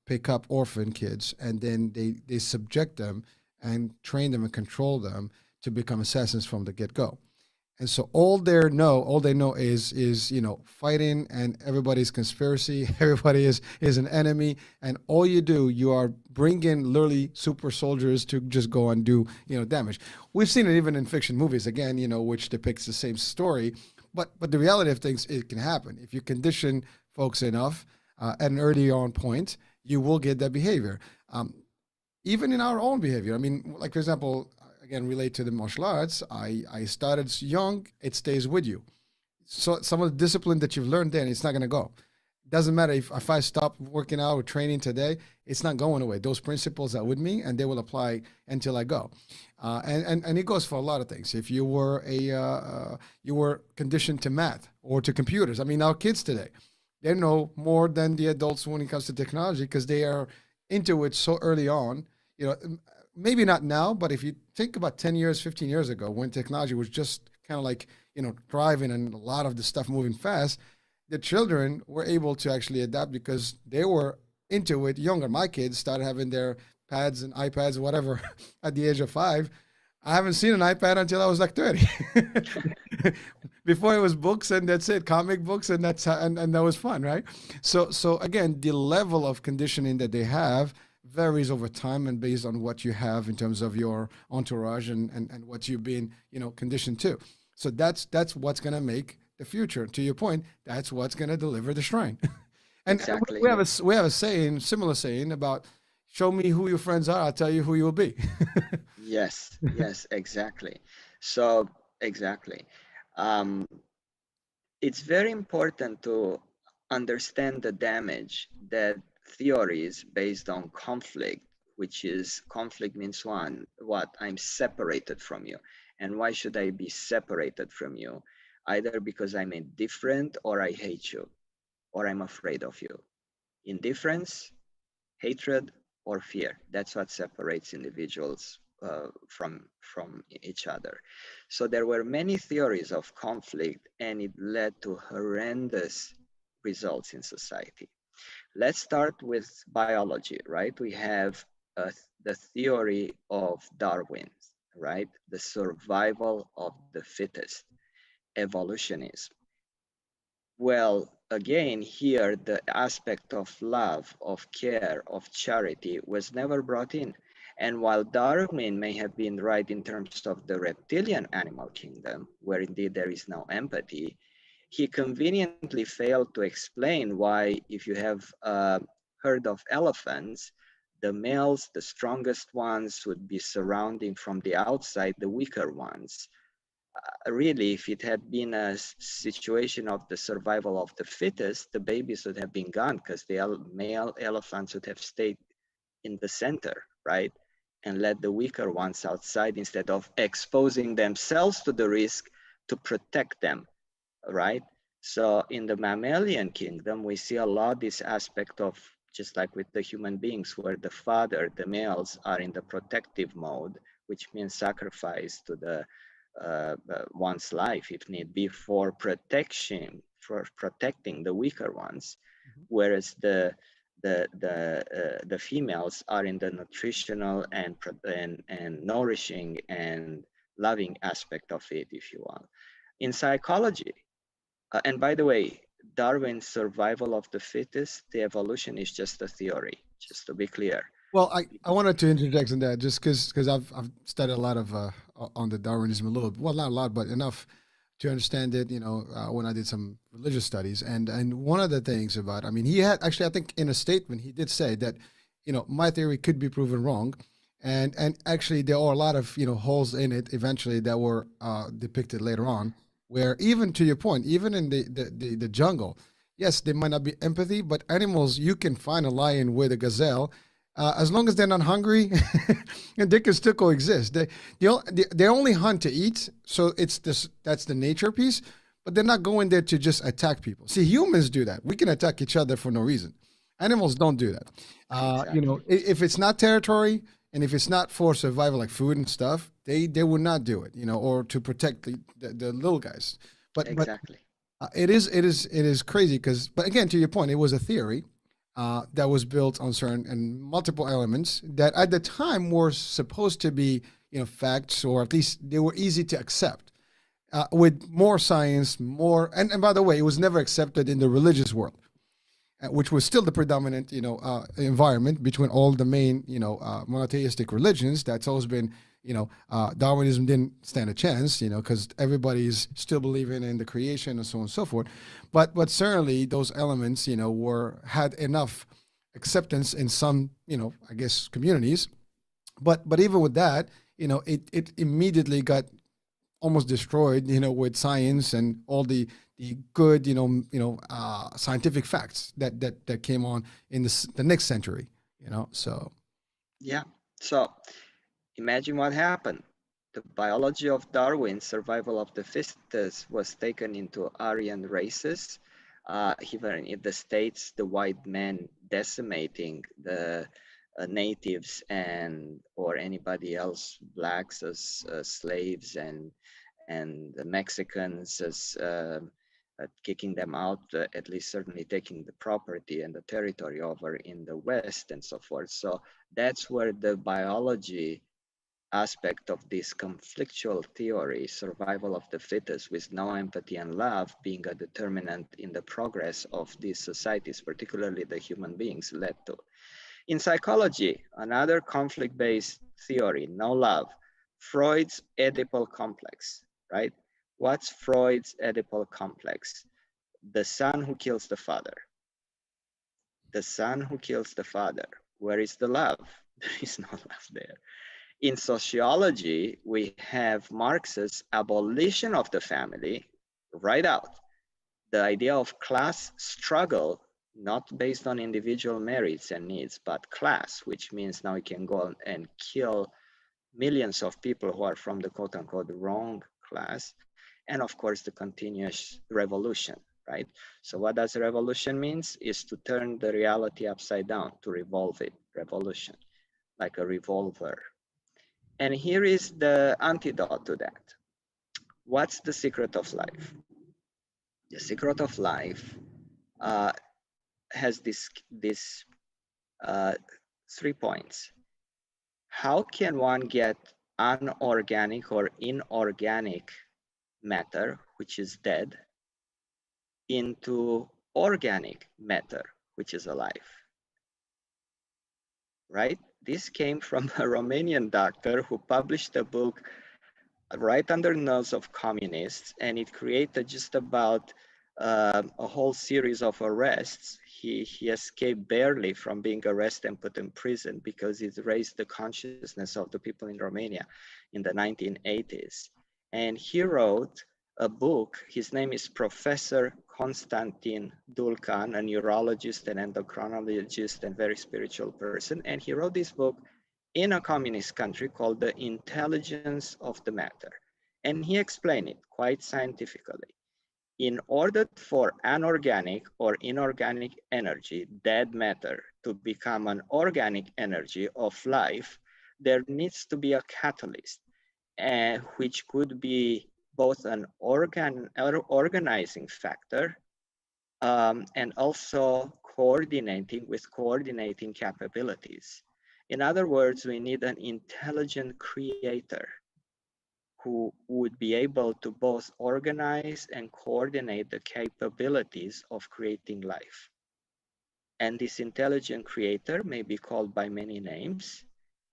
pick up orphan kids and then they subject them and train them and control them to become assassins from the get-go. And so all they know is fighting, and everybody's conspiracy. Everybody is an enemy, and all you are bringing literally super soldiers to just go and do damage. We've seen it even in fiction movies again, which depicts the same story. But the reality of things, it can happen if you condition folks enough at an early on point. You will get that behavior. Even in our own behavior. I mean, like for example, again, relate to the martial arts. I started young. It stays with you. So some of the discipline that you've learned then, it's not going to go. Doesn't matter if I stop working out or training today, it's not going away. Those principles are with me, and they will apply until I go. And it goes for a lot of things. If you were conditioned to math or to computers. I mean, our kids today, they know more than the adults when it comes to technology because they are into it so early on. You know, maybe not now, but if you think about 10 years, 15 years ago, when technology was just kind of like, driving and a lot of the stuff moving fast, the children were able to actually adapt because they were into it younger. My kids started having their pads and iPads or whatever at the age of 5. I haven't seen an iPad until I was like 30. Before it was books and that's it, comic books, and and that was fun, right? So again, the level of conditioning that they have varies over time and based on what you have in terms of your entourage and what you've been conditioned to. So that's what's going to make the future. To your point, that's what's going to deliver the shrine. And Exactly. we have a saying, similar saying about show me who your friends are, I'll tell you who you will be. Yes, yes, exactly. So, exactly. Um, it's very important to understand the damage that theories based on conflict, which is conflict means one, what I'm separated from you. And why should I be separated from you? Either because I'm indifferent or I hate you or I'm afraid of you. Indifference, hatred, or fear. That's what separates individuals from each other. So there were many theories of conflict, and it led to horrendous results in society. Let's start with biology, right? We have the theory of Darwin, right? The survival of the fittest, evolutionism. Well, again, here the aspect of love, of care, of charity was never brought in. And while Darwin may have been right in terms of the reptilian animal kingdom, where indeed there is no empathy, he conveniently failed to explain why, if you have a herd of elephants, the males, the strongest ones, would be surrounding from the outside the weaker ones. Really, if it had been a situation of the survival of the fittest, the babies would have been gone because the male elephants would have stayed in the center, right? And let the weaker ones outside instead of exposing themselves to the risk to protect them, right? So in the mammalian kingdom, we see a lot this aspect of just like with the human beings, where the father, the males are in the protective mode, which means sacrifice to the one's life if need be for protection, for protecting the weaker ones, Mhm. whereas the females are in the nutritional and nourishing and loving aspect of it, if you will. In psychology, and by the way, Darwin's survival of the fittest, the evolution is just a theory, just to be clear. Well, I wanted to interject in that just because I've studied a lot of on the Darwinism a little, well, not a lot, but enough to understand it. When I did some religious studies, and one of the things about, I mean, he had actually, I think, in a statement he did say that, my theory could be proven wrong, and actually there are a lot of holes in it eventually that were depicted later on, where even to your point, even in the jungle, yes, there might not be empathy, but animals, you can find a lion with a gazelle, As long as they're not hungry, and they can still coexist. They only hunt to eat, so it's this that's the nature piece. But they're not going there to just attack people. See, humans do that. We can attack each other for no reason. Animals don't do that. Exactly. If it's not territory and if it's not for survival, like food and stuff, they would not do it. Or to protect the little guys. But Exactly. it is crazy because, but again, to your point, it was a theory that was built on certain and multiple elements that at the time were supposed to be facts, or at least they were easy to accept. With more science, more and by the way, it was never accepted in the religious world, which was still the predominant environment between all the main monotheistic religions. That's always been Darwinism didn't stand a chance, because everybody's still believing in the creation and so on and so forth. But certainly those elements were had enough acceptance in some I guess communities. But even with that, it immediately got almost destroyed, with science and all the good, scientific facts that came on in the next century, So Yeah. So imagine what happened. The biology of Darwin, survival of the fittest, was taken into Aryan races. Even in the States, the white men decimating the natives and or anybody else, blacks as slaves, and the Mexicans as kicking them out, at least certainly taking the property and the territory over in the West and so forth. So that's where the biology aspect of this conflictual theory, survival of the fittest, with no empathy and love being a determinant in the progress of these societies, particularly the human beings, led to. In psychology, another conflict-based theory, no love, Freud's Oedipal complex, right? What's Freud's Oedipal complex? The son who kills the father. The son who kills the father. Where is the love? There is no love there. In sociology, we have Marx's abolition of the family right out. The idea of class struggle, not based on individual merits and needs, but class, which means now you can go and kill millions of people who are from the quote unquote wrong class. And of course, the continuous revolution, right? So what does revolution means is to turn the reality upside down, to revolve it, revolution, like a revolver. And here is the antidote to that. What's the secret of life? The secret of life uh, has this 3 points. How can one get unorganic or inorganic matter, which is dead, into organic matter, which is alive? Right? This came from a Romanian doctor who published a book right under the nose of communists, and it created just about a whole series of arrests. He escaped barely from being arrested and put in prison because it raised the consciousness of the people in Romania in the 1980s. And he wrote a book. His name is Professor Constantin Dulcan, a neurologist and endocrinologist and very spiritual person. And he wrote this book in a communist country called The Intelligence of the Matter. And he explained it quite scientifically. In order for anorganic or inorganic energy, dead matter, to become an organic energy of life, there needs to be a catalyst, which could be both an organizing factor and also coordinating capabilities. In other words, we need an intelligent creator who would be able to both organize and coordinate the capabilities of creating life. And this intelligent creator may be called by many names.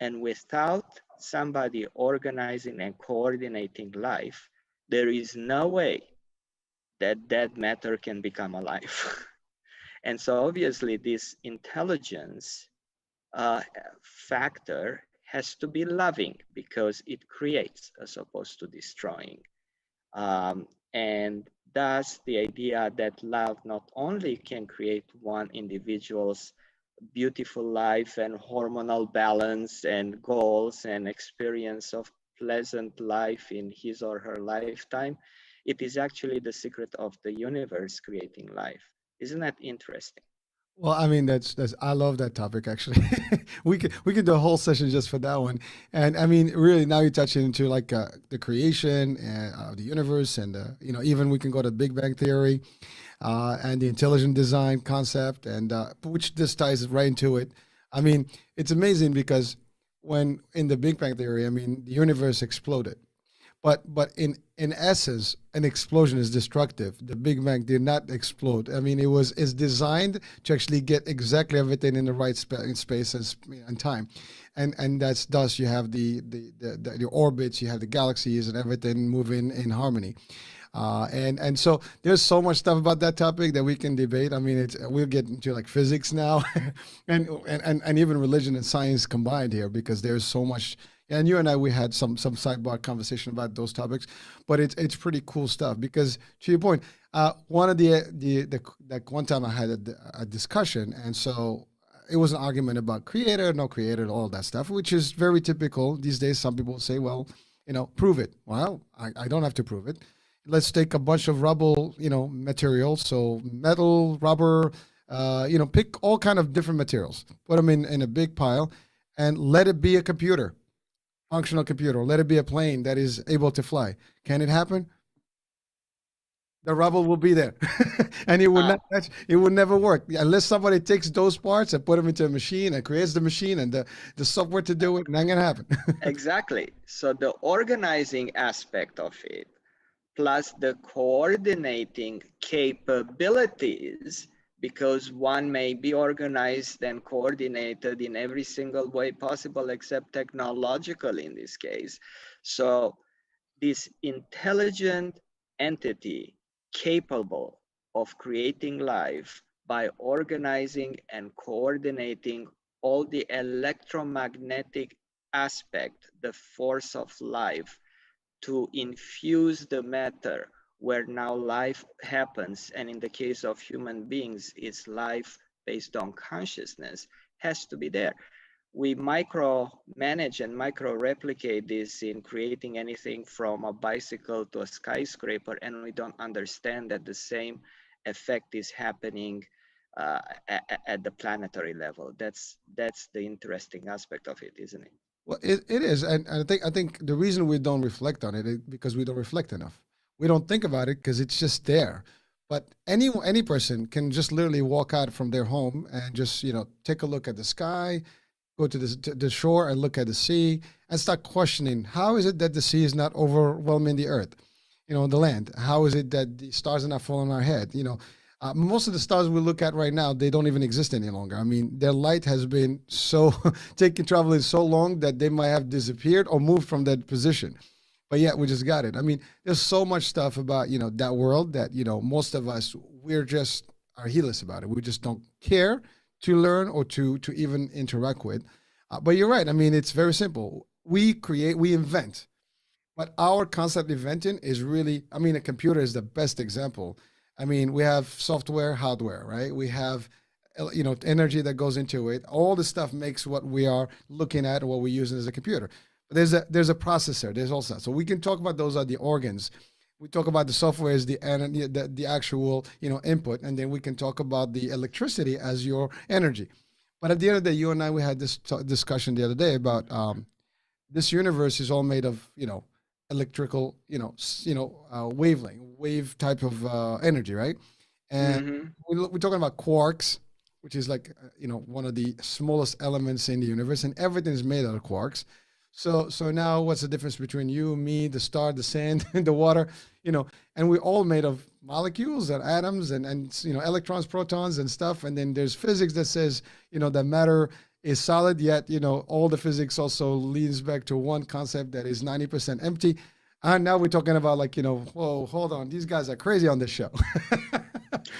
And without somebody organizing and coordinating life, there is no way that dead matter can become alive. And so obviously this intelligence factor has to be loving because it creates as opposed to destroying. And thus the idea that love not only can create one individual's beautiful life and hormonal balance and goals and experience of pleasant life in his or her lifetime, it is actually the secret of the universe creating life. Isn't that interesting? Well, I mean, that's I love that topic actually. We could do a whole session just for that one. And I mean, really, now you're touching into like the creation and the universe, and even we can go to Big Bang theory and the intelligent design concept, and which this ties right into it. I mean, it's amazing because when in the Big Bang theory, I mean, the universe exploded. But in essence, an explosion is destructive. The Big Bang did not explode. I mean, it's designed to actually get exactly everything in the right in space and time, and that's thus you have the orbits, you have the galaxies, and everything moving in harmony. And so there's so much stuff about that topic that we can debate. I mean, we'll get into like physics now, and even religion and science combined here because there's so much. And you and I, we had some sidebar conversation about those topics, but it's pretty cool stuff because to your point, one of the like one time I had a discussion, and so it was an argument about creator, no creator, all that stuff, which is very typical these days. Some people say, well, prove it. Well, I don't have to prove it. Let's take a bunch of rubble, materials, so metal, rubber, pick all kind of different materials, put them in a big pile, and let it be a computer, functional computer. Let it be a plane that is able to fly. Can it happen? The rubble will be there, and it would Ah, not. It would never work unless somebody takes those parts and put them into a machine and creates the machine and the software to do it. Not gonna happen. exactly. So the organizing aspect of it plus the coordinating capabilities, because one may be organized and coordinated in every single way possible except technological in this case. So this intelligent entity capable of creating life by organizing and coordinating all the electromagnetic aspect, the force of life, to infuse the matter where now life happens, and in the case of human beings it's life based on consciousness, has to be there. We micro manage and micro replicate this in creating anything from a bicycle to a skyscraper, and we don't understand that the same effect is happening at the planetary level. That's the interesting aspect of it, isn't it? Well, it is, and I think the reason we don't reflect on it is because we don't reflect enough. We don't think about it because it's just there. But any person can just literally walk out from their home and just take a look at the sky, go to the shore and look at the sea and start questioning how is it that the sea is not overwhelming the earth, the land. How is it that the stars are not falling on our head? Most of the stars we look at right now, they don't even exist any longer. I mean, their light has been so taking traveling so long that they might have disappeared or moved from that position. But yet we just got it. I mean, there's so much stuff about that world that most of us we're just are heedless about it. We just don't care to learn or to even interact with. But you're right. I mean, it's very simple. We create, we invent. But our concept inventing is really, I mean, a computer is the best example. I mean, we have software, hardware, right? We have, energy that goes into it. All the stuff makes what we are looking at or what we're using as a computer. But there's a processor. There's also so we can talk about those are the organs. We talk about the software as the actual input, and then we can talk about the electricity as your energy. But at the end of the day, you and I we had this discussion the other day about this universe is all made of electrical wavelength wave type of energy, right? And Mm-hmm. we're talking about quarks, which is like one of the smallest elements in the universe, and everything is made out of quarks. So now what's the difference between you, me, the star, the sand, and the water? And we're all made of molecules and atoms and electrons, protons, and stuff. And then there's physics that says that matter is solid, yet all the physics also leads back to one concept that is 90% empty. And now we're talking about like whoa, hold on, these guys are crazy on this show.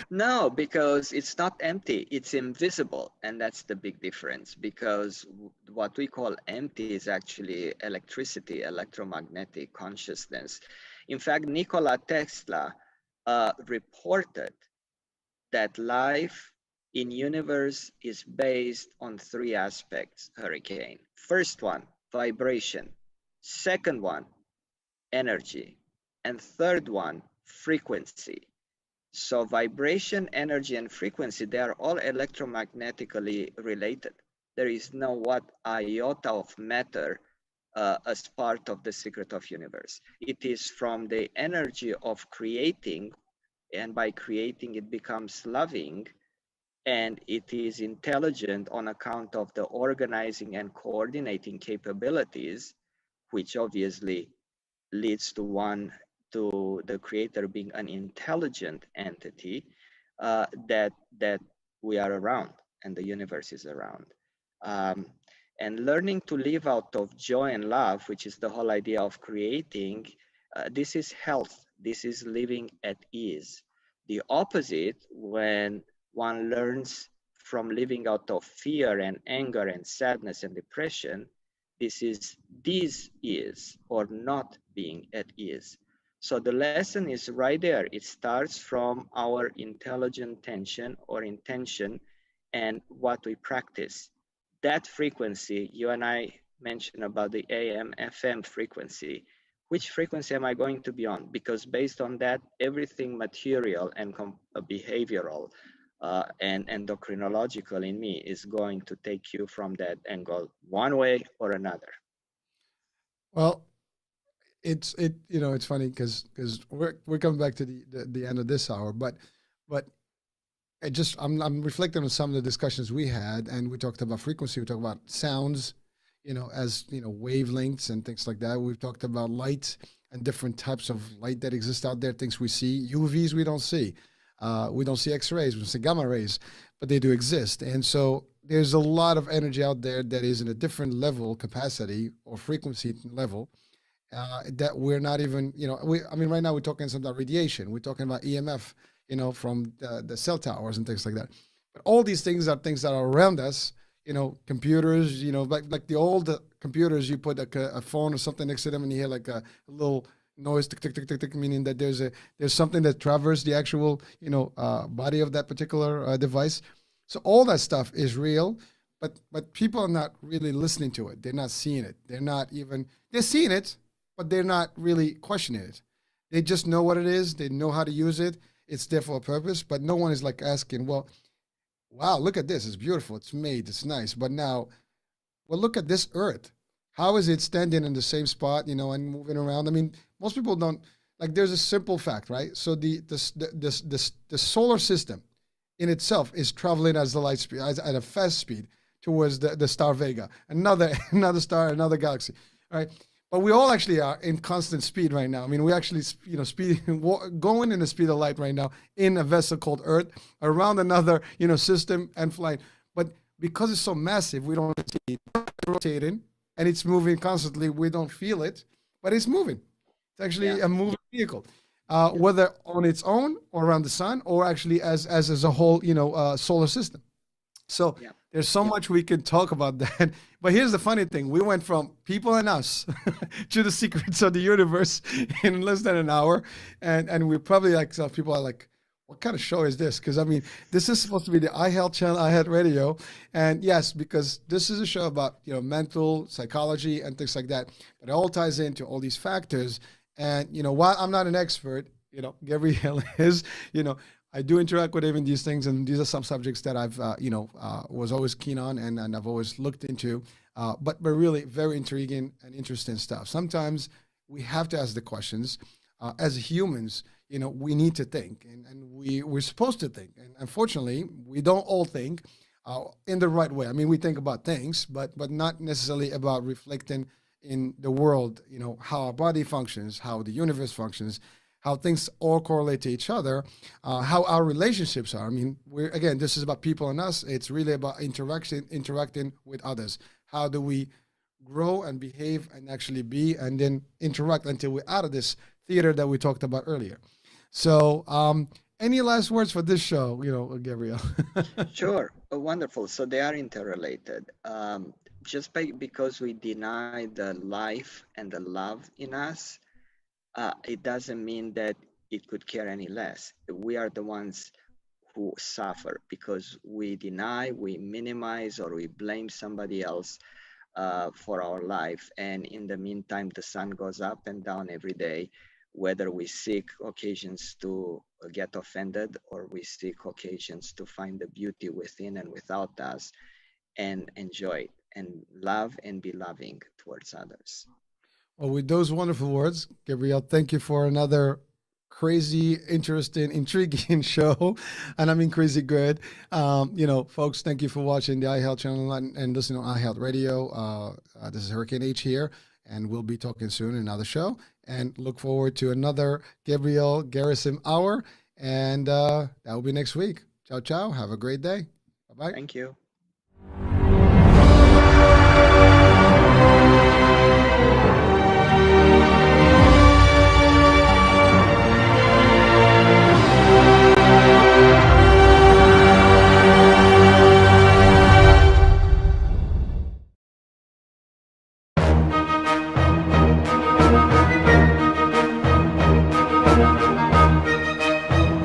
No, because it's not empty, it's invisible. And that's the big difference, because what we call empty is actually electricity, electromagnetic consciousness. In fact, Nikola Tesla reported that life in universe is based on three aspects, Hurricane. First one, vibration. Second one, energy. And third one, frequency. So vibration, energy, and frequency, they are all electromagnetically related. There is no what iota of matter as part of the secret of universe. It is from the energy of creating, and by creating it becomes loving, and it is intelligent on account of the organizing and coordinating capabilities, which obviously leads to the creator being an intelligent entity, that we are around and the universe is around. um, and learning to live out of joy and love, which is the whole idea of creating, this is health, this is living at ease. The opposite, when one learns from living out of fear and anger and sadness and depression, this is dis-ease, or not being at ease. So the lesson is right there. It starts from our intelligent tension or intention and what we practice. That frequency, you and I mentioned about the AM, FM frequency. Which frequency am I going to be on? Because based on that, everything material and behavioral and endocrinological in me is going to take you from that angle one way or another. Well, it's funny because we're coming back to the end of this hour, but I'm reflecting on some of the discussions we had, and we talked about frequency, we talked about sounds, as wavelengths and things like that. We've talked about light and different types of light that exist out there, things we see. UVs we don't see. We don't see X-rays, we don't see gamma rays, but they do exist. And so there's a lot of energy out there that is in a different level, capacity or frequency level, that we're not even, I mean, right now we're talking something about radiation. We're talking about EMF, from the cell towers and things like that. But all these things are things that are around us, computers, like the old computers, you put like a phone or something next to them and you hear like a little noise, tick, tick, tick, tick, tick, meaning that there's something that traverses the actual, body of that particular device. So all that stuff is real, but people are not really listening to it. They're not seeing it. They're seeing it, but they're not really questioning it. They just know what it is. They know how to use it. It's there for a purpose, but no one is like asking, well, wow, look at this. It's beautiful. It's made. It's nice. But now, well, look at this Earth. How is it standing in the same spot, and moving around? I mean, most people don't like. There's a simple fact, right? So the solar system in itself is traveling as the light speed at a fast speed towards the star Vega, another another star, another galaxy, right? But we all actually are in constant speed right now. I mean, we actually, speed going in the speed of light right now in a vessel called Earth around another, system and flying. But because it's so massive, we don't see it rotating and it's moving constantly. We don't feel it, but it's moving. It's Yeah. actually a moving vehicle, whether on its own or around the sun, or actually as a whole, solar system. So Yeah. there's so much we can talk about that. But here's the funny thing: we went from people and us to the secrets of the universe in less than an hour, and we probably like some people are like, "What kind of show is this?" Because I mean, this is supposed to be the iHealth channel, iHealth Radio, and yes, because this is a show about mental psychology and things like that. But it all ties into all these factors. And while I'm not an expert, Gabriel is, I do interact with him in these things, and these are some subjects that I've, was always keen on, and I've always looked into. But really, very intriguing and interesting stuff. Sometimes we have to ask the questions. As humans, we need to think, and we're supposed to think. And unfortunately, we don't all think in the right way. I mean, we think about things, but not necessarily about reflecting in the world. How our body functions, how the universe functions, how things all correlate to each other, how our relationships are. I mean, this is about people and us. It's really about interacting with others. How do we grow and behave and actually be, and then interact until we're out of this theater that we talked about earlier. So, any last words for this show, Gabriel? Sure. Wonderful. So they are interrelated. Just because we deny the life and the love in us, it doesn't mean that it could care any less. We are the ones who suffer because we deny, we minimize, or we blame somebody else for our life. And in the meantime, the sun goes up and down every day, whether we seek occasions to get offended or we seek occasions to find the beauty within and without us and enjoy it and love and be loving towards others. Well, with those wonderful words, Gabriel, thank you for another crazy, interesting, intriguing show. And I mean, crazy good. Folks, thank you for watching the iHealth channel and listening on iHealth Radio. This is Hurricane H here, and we'll be talking soon in another show. And look forward to another Gabriel Gherasim hour. And that will be next week. Ciao, ciao. Have a great day. Bye bye. Thank you.